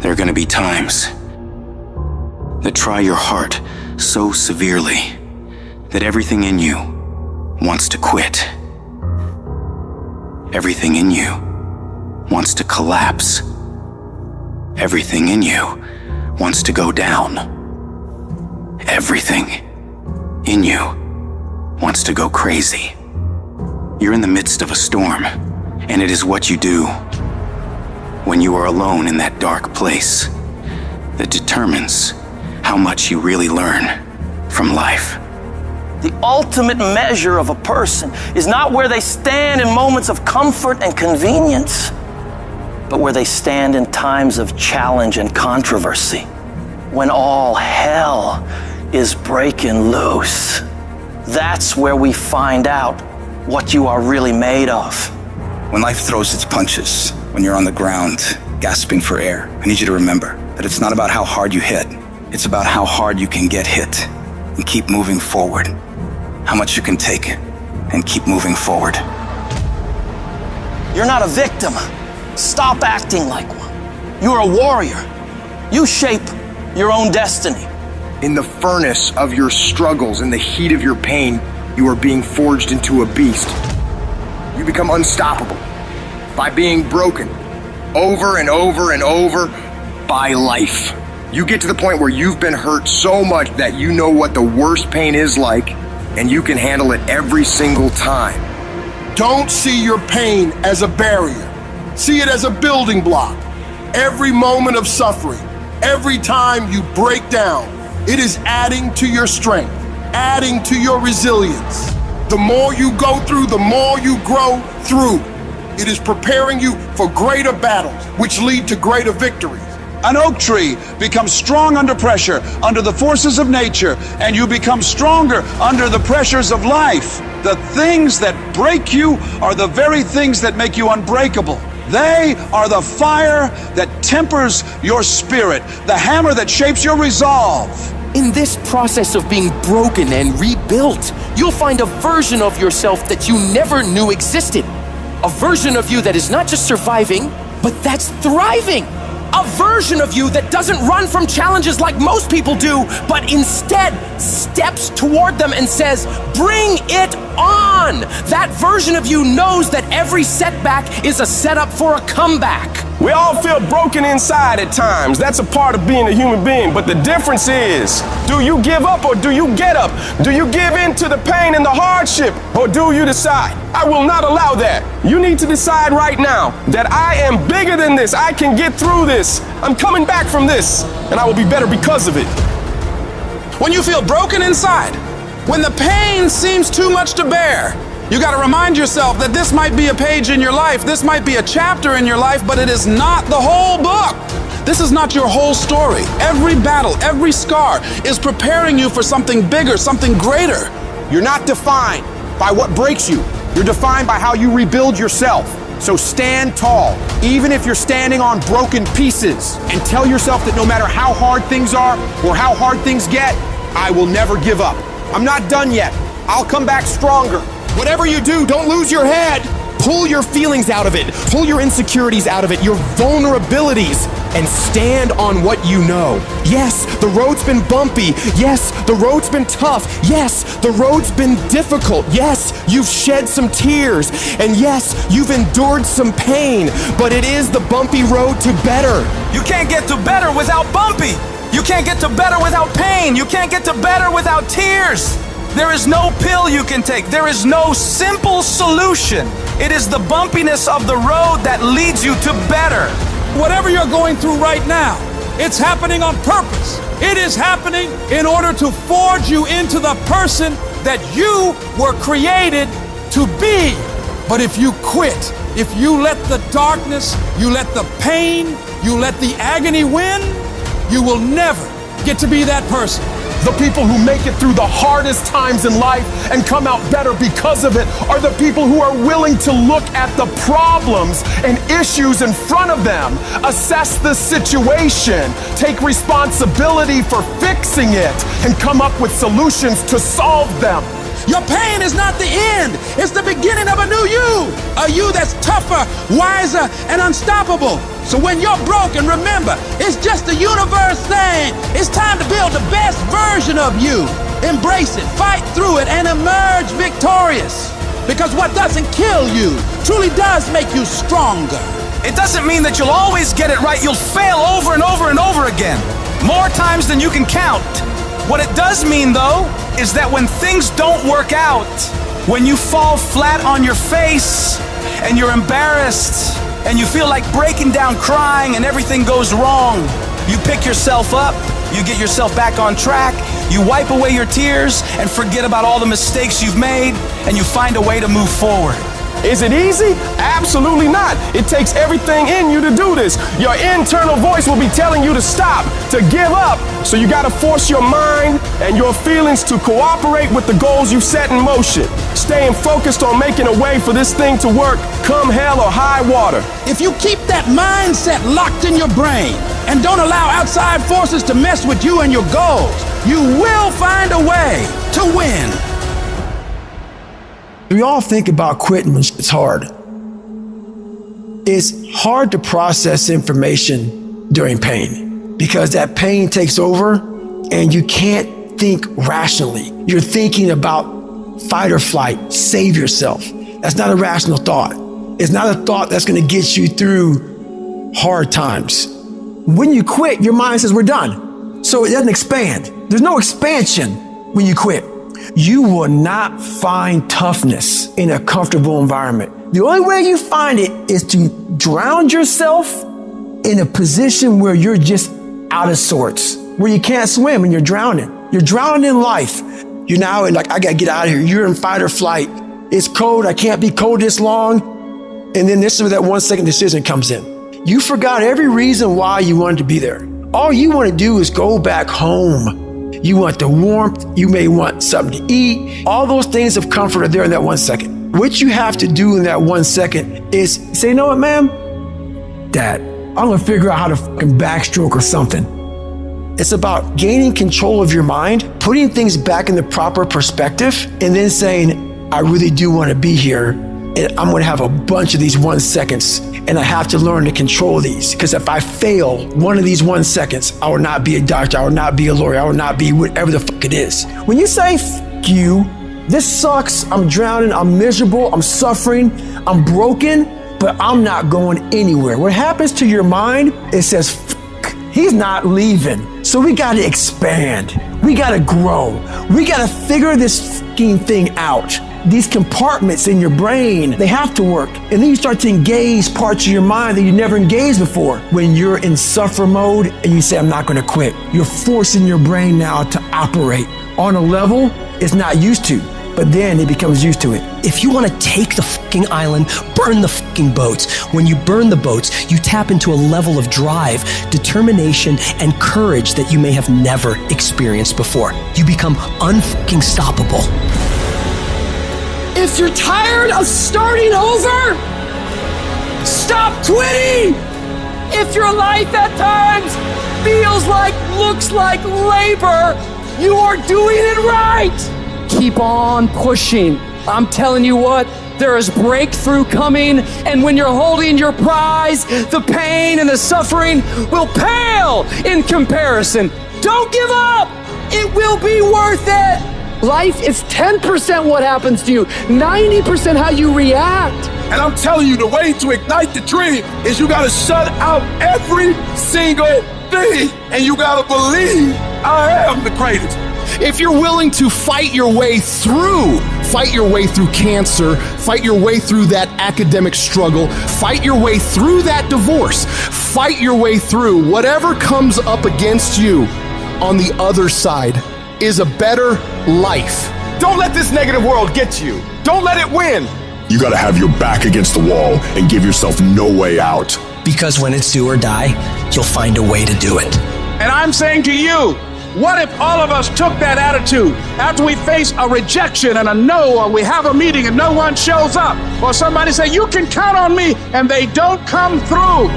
There are going to be times that try your heart so severely that everything in you wants to quit. Everything in you wants to collapse. Everything in you wants to go down. Everything in you wants to go crazy. You're in the midst of a storm, and it is what you do when you are alone in that dark place that determines how much you really learn from life. The ultimate measure of a person is not where they stand in moments of comfort and convenience, but where they stand in times of challenge and controversy, when all hell is breaking loose. That's where we find out what you are really made of. When life throws its punches, when you're on the ground, gasping for air, I need you to remember that it's not about how hard you hit. It's about how hard you can get hit and keep moving forward. How much you can take and keep moving forward. You're not a victim. Stop acting like one. You're a warrior. You shape your own destiny. In the furnace of your struggles, in the heat of your pain, you are being forged into a beast. You become unstoppable by being broken over and over and over by life. You get to the point where you've been hurt so much that you know what the worst pain is like, and you can handle it every single time. Don't see your pain as a barrier. See it as a building block. Every moment of suffering, every time you break down, it is adding to your strength, adding to your resilience. The more you go through, the more you grow through. It is preparing you for greater battles, which lead to greater victories. An oak tree becomes strong under pressure, under the forces of nature, and you become stronger under the pressures of life. The things that break you are the very things that make you unbreakable. They are the fire that tempers your spirit, the hammer that shapes your resolve. In this process of being broken and rebuilt, you'll find a version of yourself that you never knew existed. A version of you that is not just surviving, but that's thriving. A version of you that doesn't run from challenges like most people do, but instead steps toward them and says, "Bring it on!" That version of you knows that every setback is a setup for a comeback. We all feel broken inside at times. That's a part of being a human being. But the difference is, do you give up or do you get up? Do you give in to the pain and the hardship, or do you decide, I will not allow that? You need to decide right now that I am bigger than this. I can get through this. I'm coming back from this, and I will be better because of it. When you feel broken inside, when the pain seems too much to bear, you got to remind yourself that this might be a page in your life, this might be a chapter in your life, but it is not the whole book. This is not your whole story. Every battle, every scar is preparing you for something bigger, something greater. You're not defined by what breaks you. You're defined by how you rebuild yourself. So stand tall, even if you're standing on broken pieces, and tell yourself that no matter how hard things are or how hard things get, I will never give up. I'm not done yet. I'll come back stronger. Whatever you do, don't lose your head. Pull your feelings out of it. Pull your insecurities out of it, your vulnerabilities, and stand on what you know. Yes, the road's been bumpy. Yes, the road's been tough. Yes, the road's been difficult. Yes, you've shed some tears. And yes, you've endured some pain. But it is the bumpy road to better. You can't get to better without bumpy. You can't get to better without pain. You can't get to better without tears. There is no pill you can take. There is no simple solution. It is the bumpiness of the road that leads you to better. Whatever you're going through right now, it's happening on purpose. It is happening in order to forge you into the person that you were created to be. But if you quit, if you let the darkness, you let the pain, you let the agony win, you will never get to be that person. The people who make it through the hardest times in life and come out better because of it are the people who are willing to look at the problems and issues in front of them, assess the situation, take responsibility for fixing it, and come up with solutions to solve them. Your pain is not the end. It's the beginning of a new you. A you that's tougher, wiser, and unstoppable. So when you're broken, remember, it's just the universe saying it's time to build the best version of you. Embrace it, fight through it, and emerge victorious. Because what doesn't kill you truly does make you stronger. It doesn't mean that you'll always get it right. You'll fail over and over and over again, more times than you can count. What it does mean, though, is that when things don't work out, when you fall flat on your face and you're embarrassed and you feel like breaking down crying and everything goes wrong, you pick yourself up, you get yourself back on track, you wipe away your tears and forget about all the mistakes you've made, and you find a way to move forward. Is it easy? Absolutely not. It takes everything in you to do this. Your internal voice will be telling you to stop, to give up. So you gotta force your mind and your feelings to cooperate with the goals you've set in motion. Staying focused on making a way for this thing to work, come hell or high water. If you keep that mindset locked in your brain and don't allow outside forces to mess with you and your goals, you will find a way to win. We all think about quitting when it's hard. It's hard to process information during pain because that pain takes over and you can't think rationally. You're thinking about fight or flight, save yourself. That's not a rational thought. It's not a thought that's going to get you through hard times. When you quit, your mind says we're done. So it doesn't expand. There's no expansion when you quit. You will not find toughness in a comfortable environment. The only way you find it is to drown yourself in a position where you're just out of sorts, where you can't swim and you're drowning. You're drowning in life. You're now in like, I gotta get out of here. You're in fight or flight. It's cold. I can't be cold this long. And then this is where that 1 second decision comes in. You forgot every reason why you wanted to be there. All you want to do is go back home. You want the warmth, you may want something to eat. All those things of comfort are there in that 1 second. What you have to do in that 1 second is say, you know what, ma'am? Dad, I'm gonna figure out how to fucking backstroke or something. It's about gaining control of your mind, putting things back in the proper perspective, and then saying, I really do want to be here, and I'm gonna have a bunch of these 1 seconds, and I have to learn to control these, because if I fail one of these 1 seconds, I will not be a doctor, I will not be a lawyer, I will not be whatever the fuck it is. When you say, fuck you, this sucks, I'm drowning, I'm miserable, I'm suffering, I'm broken, but I'm not going anywhere. What happens to your mind, it says, fuck, he's not leaving. So we gotta expand, we gotta grow, we gotta figure this fucking thing out. These compartments in your brain, they have to work. And then you start to engage parts of your mind that you never engaged before. When you're in suffer mode and you say, I'm not gonna quit, you're forcing your brain now to operate on a level it's not used to, but then it becomes used to it. If you want to take the fucking island, burn the fucking boats. When you burn the boats, you tap into a level of drive, determination, and courage that you may have never experienced before. You become unfucking stoppable. If you're tired of starting over, stop quitting! If your life at times feels like, looks like labor, you are doing it right! Keep on pushing. I'm telling you what, there is breakthrough coming, and when you're holding your prize, the pain and the suffering will pale in comparison. Don't give up! It will be worth it! Life is 10% what happens to you, 90% how you react. And I'm telling you, the way to ignite the dream is you gotta shut out every single thing, and you gotta believe I am the greatest. If you're willing to fight your way through cancer, fight your way through that academic struggle, fight your way through that divorce, fight your way through whatever comes up against you, on the other side is a better life. Don't let this negative world get you. Don't let it win. You gotta have your back against the wall and give yourself no way out. Because when it's do or die, you'll find a way to do it. And I'm saying to you, what if all of us took that attitude after we face a rejection and a no, or we have a meeting and no one shows up, or somebody say, you can count on me, and they don't come through.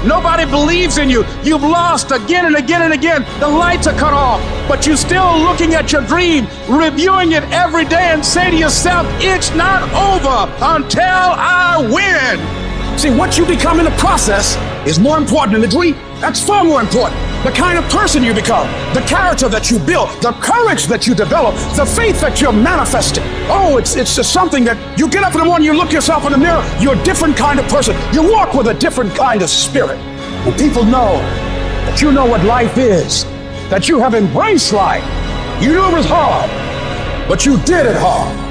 Nobody believes in you. You've lost again and again and again. The lights are cut off, but you're still looking at your dream. reviewing it every day and say to yourself, it's not over until I win. See, what you become in the process is more important than the dream. That's far more important. The kind of person you become, the character that you build, the courage that you develop, the faith that you're manifesting. Oh, it's just something that you get up in the morning, you look yourself in the mirror, you're a different kind of person. You walk with a different kind of spirit. When people know that you know what life is, that you have embraced life. You knew it was hard, but you did it hard.